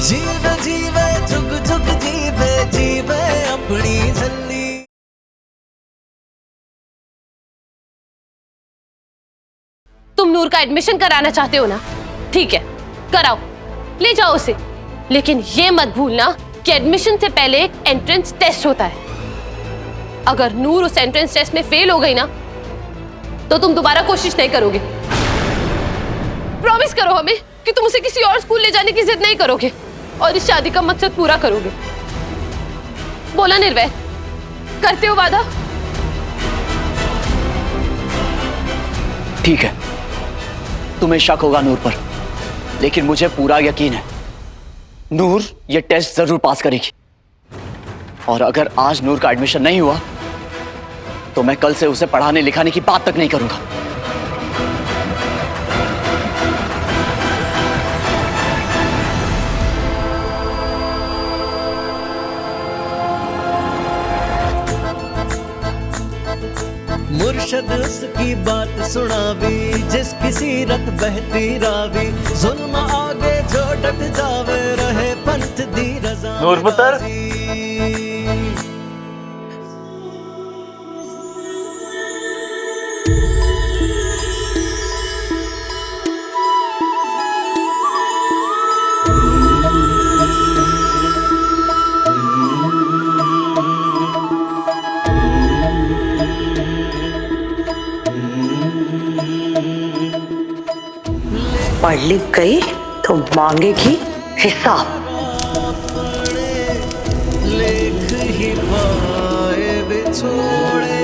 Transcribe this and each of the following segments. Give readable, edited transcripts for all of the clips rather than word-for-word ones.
जीवे जीवे झुक झुक जीवे जीवे अपनी झल्ली। तुम नूर का एडमिशन कराना चाहते हो ना, ठीक है कराओ, ले जाओ उसे, लेकिन ये मत भूलना कि एडमिशन से पहले एक एंट्रेंस टेस्ट होता है। अगर नूर उस एंट्रेंस टेस्ट में फेल हो गई ना तो तुम दोबारा कोशिश नहीं करोगे। प्रॉमिस करो हमें कि तुम उसे किसी और स्कूल ले जाने की जिद नहीं करोगे और इस शादी का मकसद पूरा करोगे। बोला निर्वैर, करते हो वादा? ठीक है, तुम्हें शक होगा नूर पर, लेकिन मुझे पूरा यकीन है नूर ये टेस्ट जरूर पास करेगी। और अगर आज नूर का एडमिशन नहीं हुआ तो मैं कल से उसे पढ़ाने लिखाने की बात तक नहीं करूंगा। मुर्शद उसकी बात सुनावी, जिसकी सीरत बहती रावी, जुल्म आगे जो डट जावे, रहे पंथ दी रज़ा। नूर पुत्र, पढ़ लिख गई तो मांगेगी हिसाब। लेख ही पाए बिछोड़े,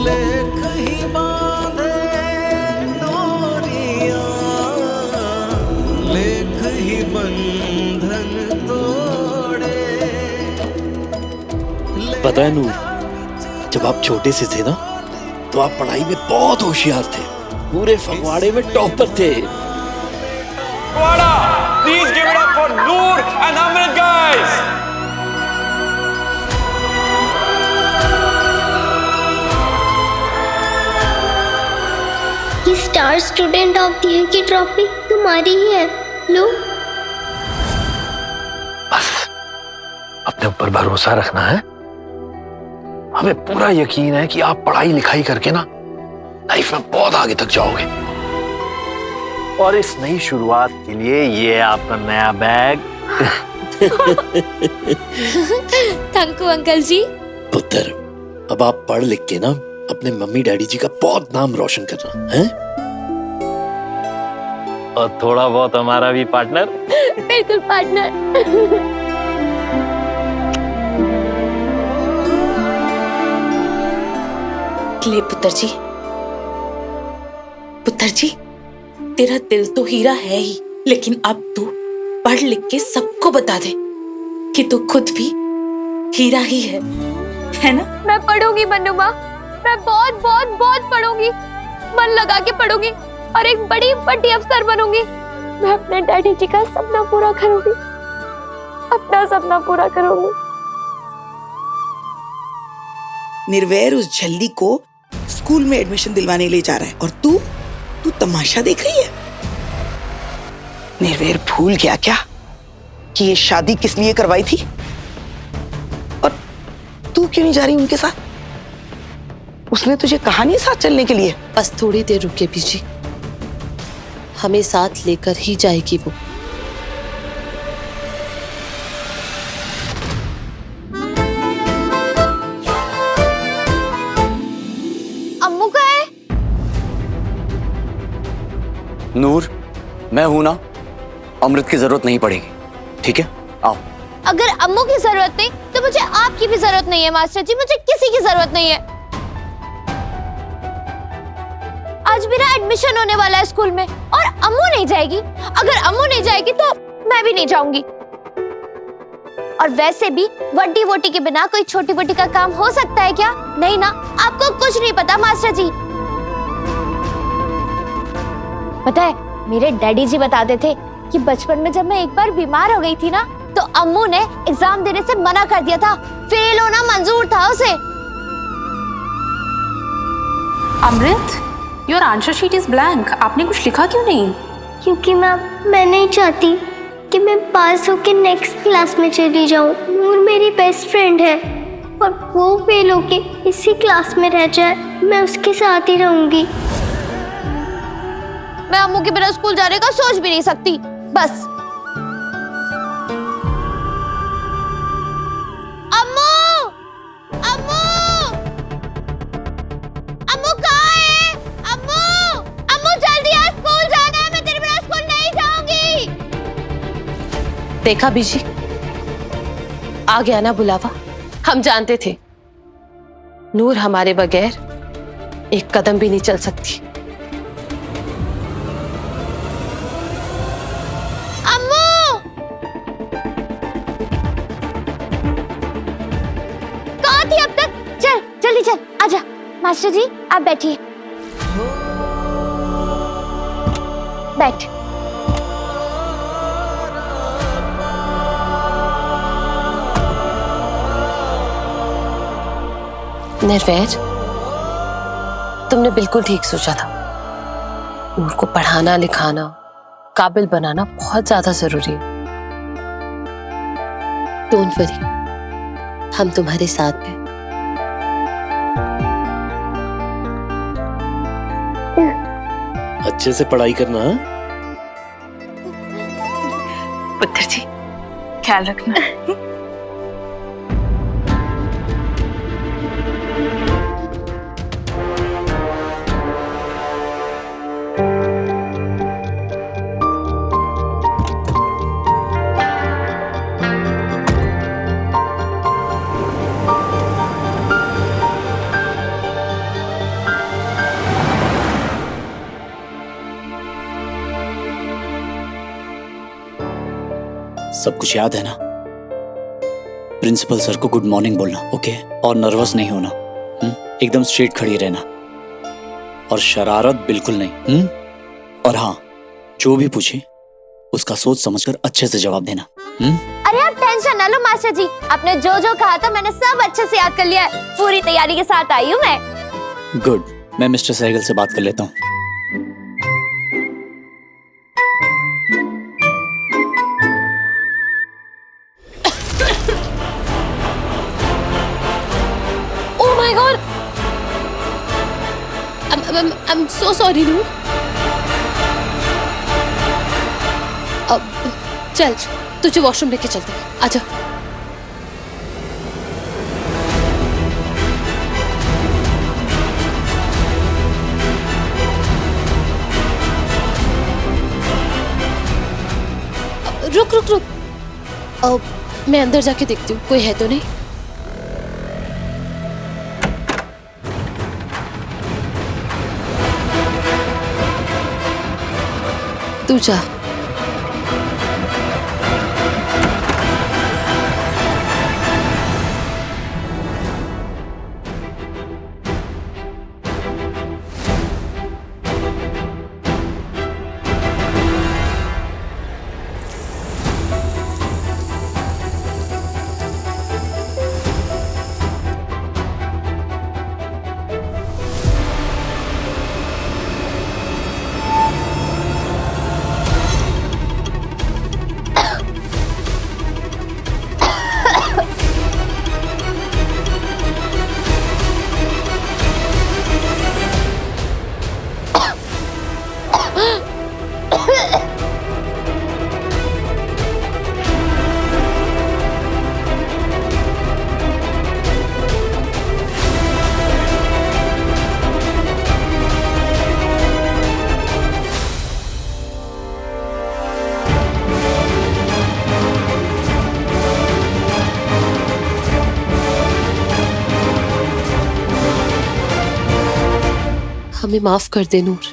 लेख ही बांधे डोरियां, लेख ही बंधन तोड़े। पता है नूर, जब आप छोटे से थे ना तो आप पढ़ाई में बहुत होशियार थे, पूरे फगवाड़े में टॉपर थे। Please give it up for Noor and Amrit guys. ये star student of the year की ट्रॉफी तुम्हारी ही है, लो। बस अपने ऊपर भरोसा रखना है। हमें पूरा यकीन है कि आप पढ़ाई लिखाई करके ना लाइफ में बहुत आगे तक जाओगे। और इस नई शुरुआत के लिए ये आपका नया बैग। थैंक यू अंकल जी। पुत्र, अब आप पढ़ लिख के ना अपने मम्मी डैडी जी का बहुत नाम रोशन करना है, और थोड़ा बहुत हमारा भी पार्टनर। बिल्कुल पार्टनर। ले पुत्र जी, पुत्र जी, तेरा दिल तो हीरा है ही, लेकिन अब तू पढ़ लिख के सबको बता दे कि तू खुद भी हीरा ही है ना? मैं पढ़ूंगी मन्नू माँ, मैं बहुत बहुत बहुत पढ़ूंगी, मन लगा के पढ़ूंगी और एक बड़ी बड़ी अफसर बनूंगी। मैं अपने डैडी जी का सपना पूरा करूंगी, अपना सपना पूरा करूंगी। निर्वैर उस झल्ली को स्कूल में एडमिशन दिलवाने ले जा रहा है और तू तमाशा देख रही है। निर्वैर भूल गया क्या कि ये शादी किस लिए करवाई थी? और तू क्यों नहीं जा रही उनके साथ? उसने तुझे कहा नहीं साथ चलने के लिए? बस थोड़ी देर रुके बीजी, हमें साथ लेकर ही जाएगी वो। अम्मू का है? नूर, मैं हूं ना, अमृत की जरूरत नहीं पड़ेगी, ठीक है? आओ। अगर अम्मू की जरूरत नहीं तो मुझे आपकी भी जरूरत नहीं है मास्टर जी, मुझे किसी की जरूरत नहीं है। आज मेरा एडमिशन होने वाला है स्कूल में और अम्मू नहीं जाएगी। अगर अम्मू नहीं जाएगी तो मैं भी नहीं जाऊंगी। और वैसे भी वड्डी वोटी के बिना कोई छोटी वोटी का काम हो सकता है क्या? नहीं ना, आपको कुछ नहीं पता मास्टर जी। पता है, मेरे डैडी जी बताते थे कि बचपन में जब मैं एक बार बीमार हो गई थी ना तो अम्मू ने एग्जाम देने से मना कर दिया था, फेल होना मंजूर था उसे। Amrit, your answer sheet is blank. आपने कुछ लिखा क्यों नहीं? क्योंकि मैं नहीं चाहती कि मैं पास होकर नेक्स्ट क्लास में चली जाऊँ। नूर मेरी बेस्ट फ्रेंड है और वो फेल होके इसी क्लास में रह जाए, मैं उसके साथ ही रहूंगी। मैं अम्मू के बिना स्कूल जाने का सोच भी नहीं सकती। बस अम्मू, अम्मू, अम्मू कहाँ है? अम्मू, अम्मू जल्दी आ, स्कूल जाना है, मैं तेरे बिना स्कूल नहीं जाऊंगी। देखा बीजी, आ गया ना बुलावा। हम जानते थे नूर हमारे बगैर एक कदम भी नहीं चल सकती। अम्मू, कहाँ थी अब तक? चल जल्दी चल, आजा। मास्टर जी आप बैठिए, बैठ। निर्वैर, तुमने बिल्कुल ठीक सोचा था। नूर को पढ़ाना लिखाना काबिल बनाना बहुत ज्यादा जरूरी है। डोंट वरी, हम तुम्हारे साथ हैं। अच्छे से पढ़ाई करना। पुत्र जी ख्याल रखना। सब कुछ याद है ना? प्रिंसिपल सर को गुड मॉर्निंग बोलना, ओके? और नर्वस नहीं होना, एकदम स्ट्रेट खड़ी रहना और शरारत बिल्कुल नहीं। और हाँ, जो भी पूछे उसका सोच समझकर अच्छे से जवाब देना। अरे आप टेंशन ना लो मास्टर जी, आपने जो जो कहा था मैंने सब अच्छे से याद कर लिया है। पूरी तैयारी के साथ आई हूँ मैं। गुड, मैं मिस्टर सहगल से बात कर लेता हूँ। I'm so sorry, Noor. अब चल, तुझे वॉशरूम लेके चलते हैं, आजा। रुक रुक रुक, अब मैं अंदर जाके देखती हूँ कोई है तो नहीं। तू जा। हमें माफ कर दे नूर,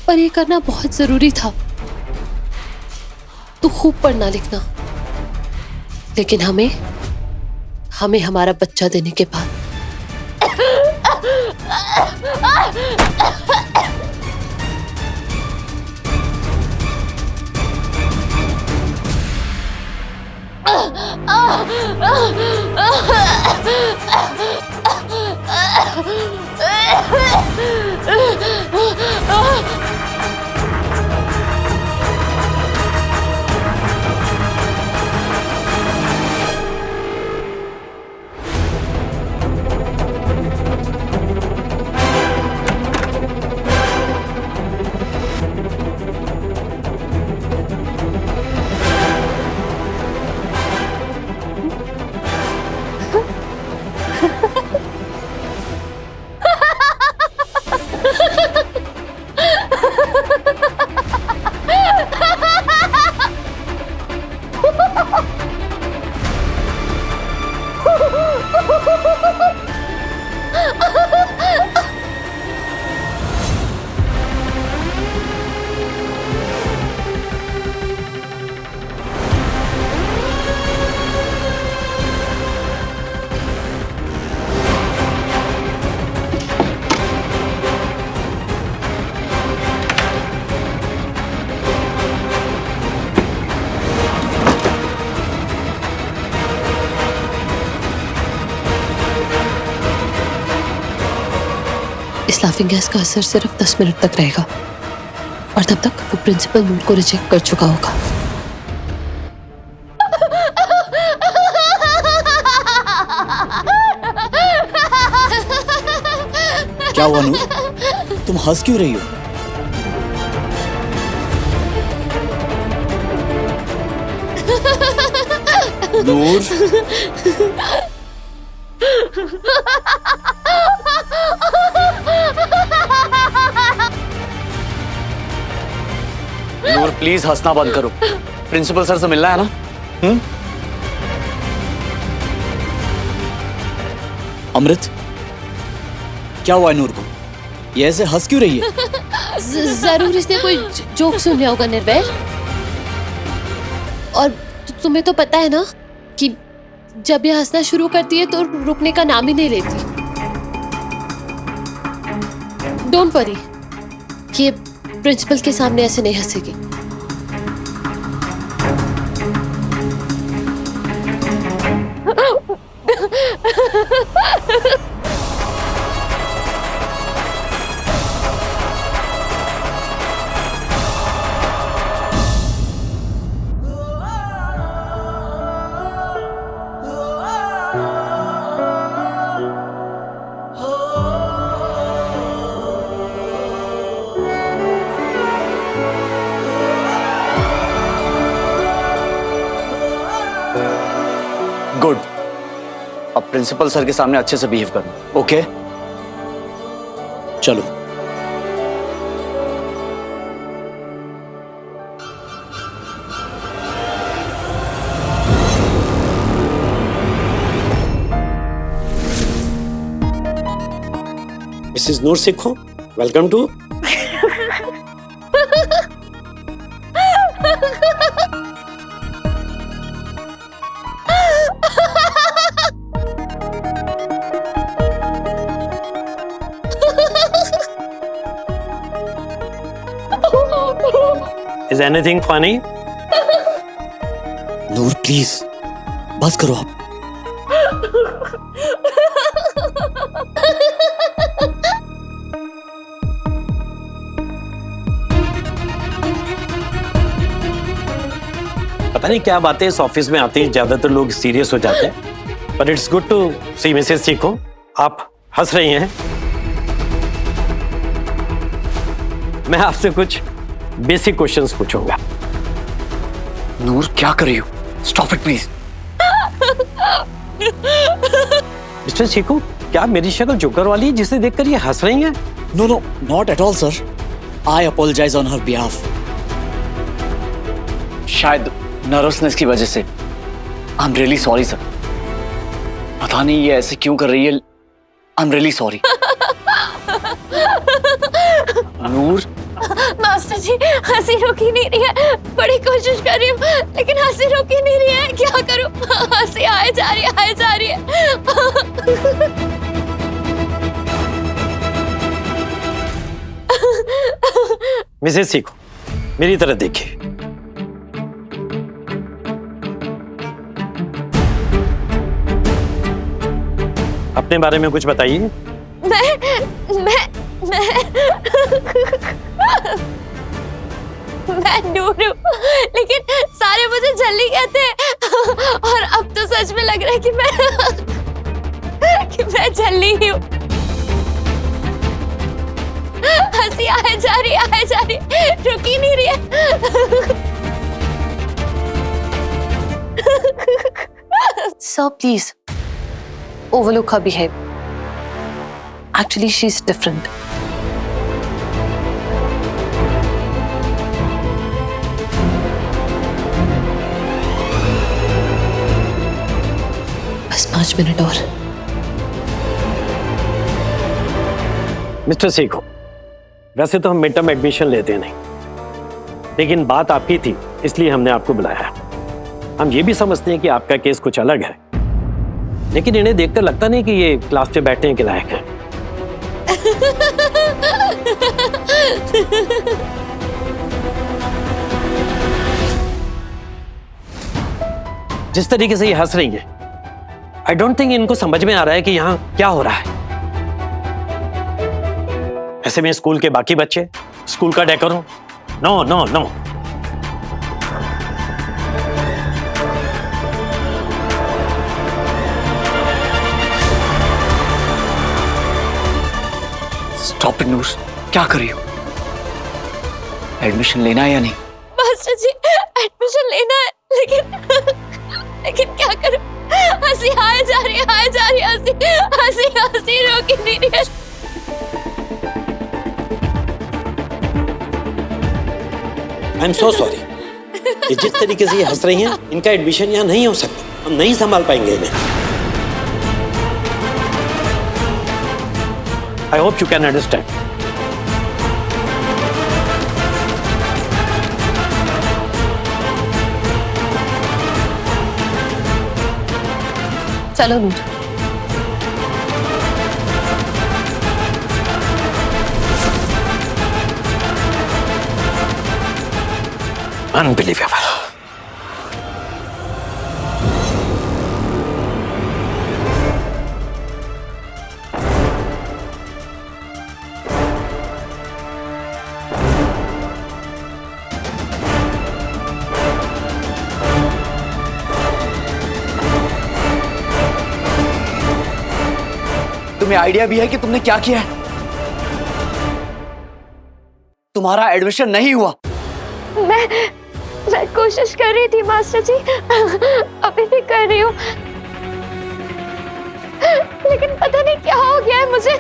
पर ये करना बहुत जरूरी था। तू खूब पढ़ना लिखना, लेकिन हमें हमारा बच्चा देने के बाद इस लाफिंग गैस का असर सिर्फ 10 मिनट तक रहेगा और तब तक वो प्रिंसिपल नूर को रिजेक्ट कर चुका होगा। क्या हुआ नूर? तुम हंस क्यों रही हो? नूर, नूर प्लीज हंसना बंद करो। प्रिंसिपल सर से मिलना है ना? अमृत, क्या हुआ है नूर को? ये ऐसे हंस क्यों रही है? जरूर इसने कोई जोक सुन लिया होगा निर्वैर। और तुम्हें तो पता है ना कि जब ये हंसना शुरू करती है तो रुकने का नाम ही नहीं लेती। डोंट वरी, ये प्रिंसिपल के सामने ऐसे नहीं हंसेगी। गुड, अब प्रिंसिपल सर के सामने अच्छे से बिहेव करना, ओके? चलो। मिसेस नूर सिखो, welcome to. Is anything funny? Noor please बस करो आप। पता नहीं क्या बातें इस ऑफिस में आती हैं, ज्यादातर लोग सीरियस हो जाते हैं। पर it's good to see Mrs सीखो, आप हंस रही हैं। मैं आपसे कुछ बेसिक क्वेश्चंस पूछूंगा। नूर क्या कर रही हो? Stop it please. मिस्टर सीखो, क्या मेरी शक्ल जोकर वाली है जिसे देखकर ये हंस रही हैं? No no, not at all sir. I apologise on her behalf. शायद नर्वसनेस की वजह से। I am really sorry sir. पता नहीं ये ऐसे क्यों कर रही है। I am really sorry. Noor, master ji, हंसी रुक ही नहीं रही है। बड़ी कोशिश कर रही हूँ लेकिन हंसी रुक ही नहीं रही है। क्या करूँ? हंसी आए जा रही है, आए जा रही है। मिसेस सीखो, मेरी तरफ देखिए। अपने बारे में कुछ बताइए। मैं नूर हूँ, लेकिन सारे मुझे झल्ली कहते हैं। और अब तो सच में लग रहा है कि मैं झल्ली ही हूँ। हंसी आए जा रही, रुक ही नहीं रही है। Sir, please overlook her behavior. Actually, she's different. बस 5 मिनट और। मिस्टर सीखो, वैसे तो हम मिड टर्म एडमिशन लेते नहीं, लेकिन बात आपकी थी इसलिए हमने आपको बुलाया। हम ये भी समझते हैं कि आपका केस कुछ अलग है, लेकिन इन्हें देखकर लगता नहीं कि ये क्लास में बैठने के लायक है। जिस तरीके से ये हंस रही है, आई डोंट थिंक इनको समझ में आ रहा है कि यहाँ क्या हो रहा है। ऐसे में स्कूल के बाकी बच्चे, स्कूल का decorum, no no no. Stop it Noor, क्या कर रही हो? एडमिशन लेना है या नहीं? मास्टर जी एडमिशन लेना है, लेकिन क्या करूं? हंसी आए जा रही है, हंसी रोक ही नहीं रही है। I am so sorry. ये जिस तरीके से ये हंस रही हैं, इनका एडमिशन यहाँ नहीं हो सकता। हम नहीं संभाल पाएंगे इन्हें। I hope you can understand. चलो नूर। अनबिलीवेबल। तुम्हें आइडिया भी है कि तुमने क्या किया है? तुम्हारा एडमिशन नहीं हुआ। मैं कोशिश कर रही थी मास्टर जी, अभी भी कर रही हूँ, लेकिन पता नहीं क्या हो गया है मुझे।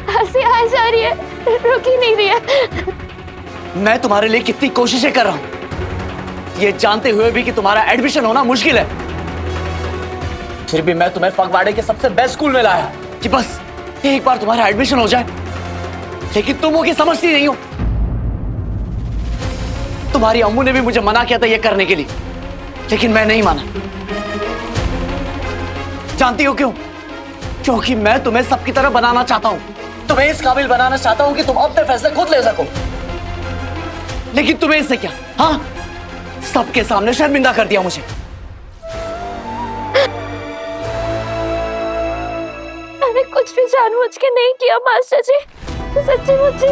हंसी आ जा रही है, रुक ही नहीं रही है। मैं तुम्हारे लिए कितनी कोशिशें कर रहा हूं, ये जानते हुए भी कि तुम्हारा एडमिशन होना मुश्किल है। फिर भी मैं तुम्हें फगवाड़े के सबसे बेस्ट स्कूल में लाया कि बस एक बार तुम्हारा एडमिशन हो जाए, लेकिन तुम वो की समझती नहीं हो। तुम्हारी अम्मू ने भी मुझे मना किया था ये करने के लिए, लेकिन मैं नहीं माना। जानती हो क्यों? क्योंकि मैं तुम्हें सबकी तरह बनाना चाहता हूं, तुम्हें इस काबिल बनाना चाहता हूं कि तुम अपने फैसले खुद ले सको। लेकिन तुम्हें इससे क्या? हाँ, सबके सामने शर्मिंदा कर दिया मुझे। मैंने कुछ भी जानबूझ के नहीं किया मास्टर जी, सच्ची मुझे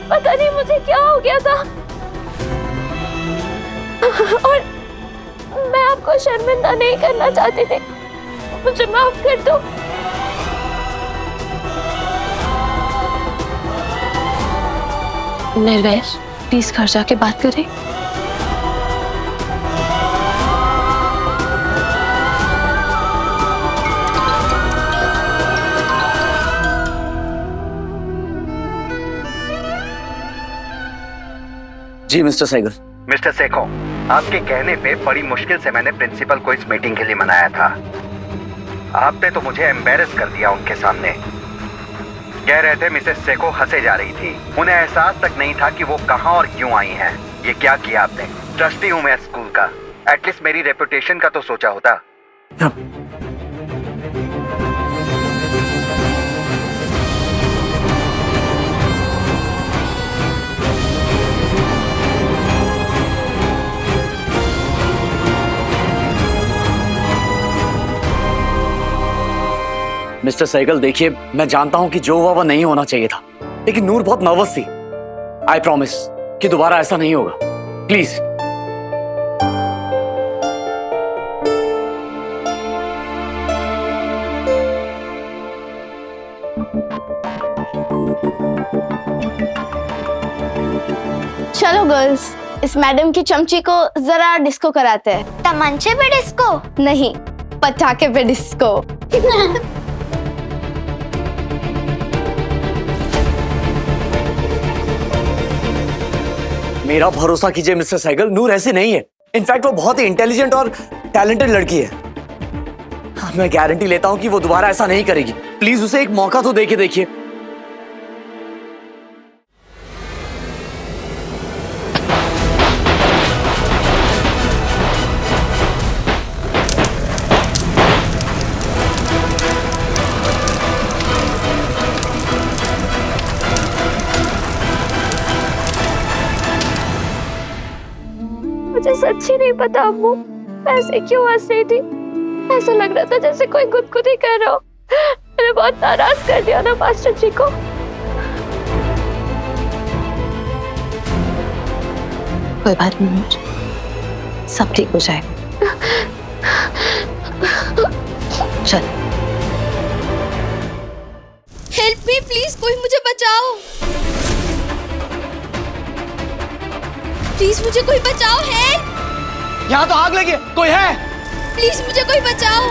पता नहीं मुझे क्या हो गया था, और मैं आपको शर्मिंदा नहीं करना चाहती थी, मुझे माफ कर दो। निर्वैर, प्लीज घर जाके बात करें। जी मिस्टर सहगल। मिस्टर सेखो, आपके कहने पे बड़ी मुश्किल से मैंने प्रिंसिपल को इस मीटिंग के लिए मनाया था। आपने तो मुझे एम्बेरस कर दिया उनके सामने। कह रहे थे मिसेस सेखो हंसे जा रही थी, उन्हें एहसास तक नहीं था कि वो कहां और क्यों आई हैं। ये क्या किया आपने? ट्रस्टी हूं मैं स्कूल का, एटलीस्ट मेरी रेपुटेशन का तो सोचा होता। मिस्टर सहगल, देखिए मैं जानता हूं कि जो हुआ वो नहीं होना चाहिए था, लेकिन नूर बहुत नर्वस थी। आई प्रॉमिस कि दोबारा ऐसा नहीं होगा, प्लीज। चलो गर्ल्स, इस मैडम की चमची को जरा डिस्को कराते हैं। तमंचे पे डिस्को? नहीं, पटाखे पे डिस्को। मेरा भरोसा कीजिए मिस्टर सहगल, नूर ऐसी नहीं है। इनफैक्ट वो बहुत ही इंटेलिजेंट और टैलेंटेड लड़की है। मैं गारंटी लेता हूं कि वो दोबारा ऐसा नहीं करेगी। प्लीज उसे एक मौका तो देके देखिए। मुझे सच्ची नहीं पता अम्मू ऐसे क्यों हंस रही थी। ऐसा लग रहा था जैसे कोई खुदकुदी कर रहा हो। मैंने बहुत नाराज कर दिया ना मास्टर जी को। कोई बात नहीं नूर, सब ठीक हो जाएगा। चल। हेल्प मी प्लीज, कोई मुझे बचाओ। प्लीज मुझे कोई बचाओ। है यहाँ तो आग लगी है, कोई है? प्लीज मुझे कोई बचाओ।